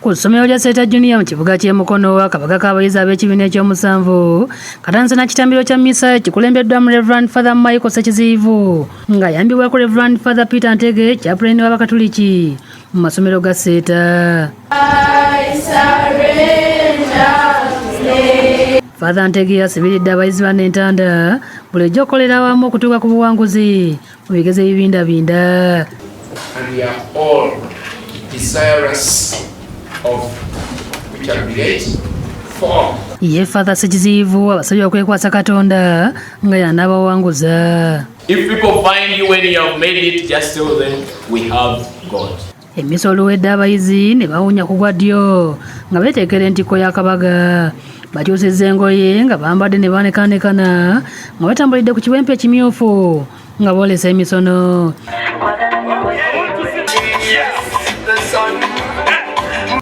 Ku ssomero lya Seeta Junior mu kibuga ky'e Mukono akabaga k'abayizi ab'ekibiina ekyomusanvu katandise na kitambiro kya mmisa kikulembeddwamu Reverend Father Michael Ssekiziyivu ng'ayambibwako Reverend Father Peter Ntege chaplain w'Abakatuliki mu masomero ga Seeta. Father Ntege asibiridde abayizi bano entanda bulijjo okukolera awamu okutuuka ku buwanguzi mu bigezo ebibindabinda. And we are all desirous of which are great for. Ye Father Ssekiziyivu abasabye okwekwasa Katonda nga y'anaabawanguza. If people find you when you have made it, just tell them we have God. Emiso oluwedde abayizi ne bawunya ku gwa ddyo nga beeteekera entikko y'akabaga. Bakyusizza engoye nga bambadde ne banekanekana nga batambulidde ku kiwempe ekimyufu nga boolesa emisono.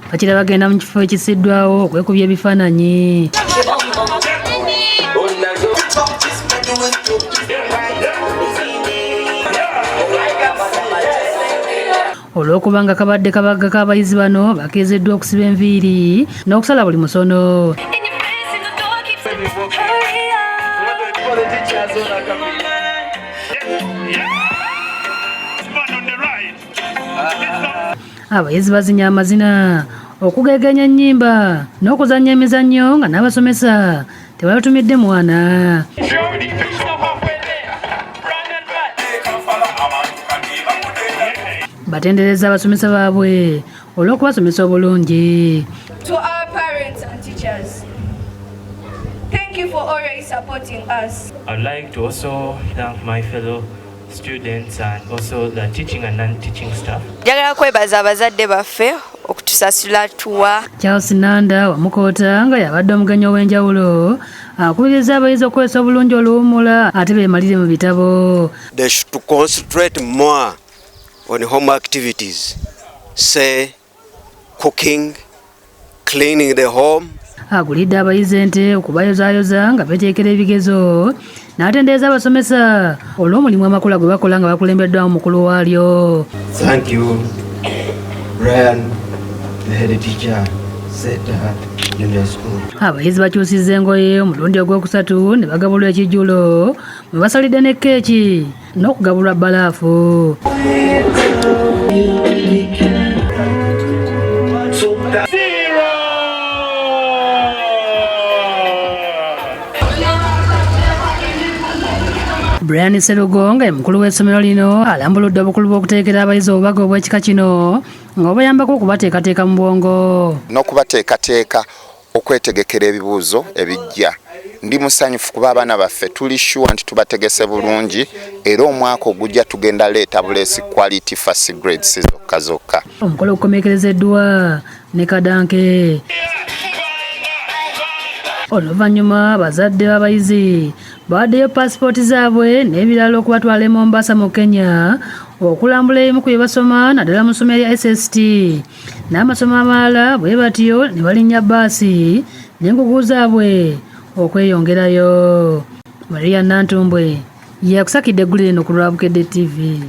Bakira bagenda mu kifo ekisiddwawo okwekubya ebifaananyi. Olw'okuba nga kabadde kabaga k'abayizi bano bakeezeddwa okusiba enviiri n'okusala buli musono. Abayizi bazinya amazina, okugegenya ennyimba n'okuzannya emizannyo nga n'abasomesa tebabatumidde mwana. Batendereza abasomesa baabwe olw'okubasomesa obulungi. To our parents and teachers, thank you for always supporting us. I'd like to also thank my fellow students and also the teaching and non-teaching staff. Njagala kwebaza abazadde baffe okutusasula tuwa. Charles Nanda Wamukoota nga yabadde omugenyi ow'enjawulo akubiriza abayizi okukozesa obulungi oluwummula ate beemalire mu bitabo. They should concentrate more on home activities, say cooking, cleaning the home. Agulidde abayizi ente okubayozaayoza nga beteekera ebigezo n'atendereza abasomesa olw'omulimu amakula gwe bakola nga bakulembeddwamu mukulu waalyo. Thank you, Brian, the head teacher, Seeta Junior School. Abayizi bakyusizza engoye omulundi ogwokusatu ne bagabulwa ekijjulo mwe basalidde ne keeki n'okugabulwa bbalaafu. Brian Serugo nga ye mukulu w'essomero lino alambuludde obukulu bw'okuteekera abayizi obubaga obw'ekika kino nga obayambako okubateekateeka mu bwongo. N'okubateekateeka okwetegekera ebibuuzo ebijja. Ndi musanyufu kuba abaana baffe tuli sure nti tubategese bulungi era omwaka ogujja tugenda leeta buleesi quality first grades zokka zokka. Omukolo gukomekkerezeddwa ne kadanke. Oluvannyuma abazadde b'abayizi bawaddeyo paasipooti zaabwe n'ebirala okubatwala e Mombasa mu Kenya okulambula ebimu ku bye basoma naddala mu ssomero lya SST. N'amasomo amalala bwe batyo ne balinnya bbaasi n'engugu zaabwe okweyongerayo. Maria Nantumbwe yakusakidde eggulu lino ku Lwabukedde TV.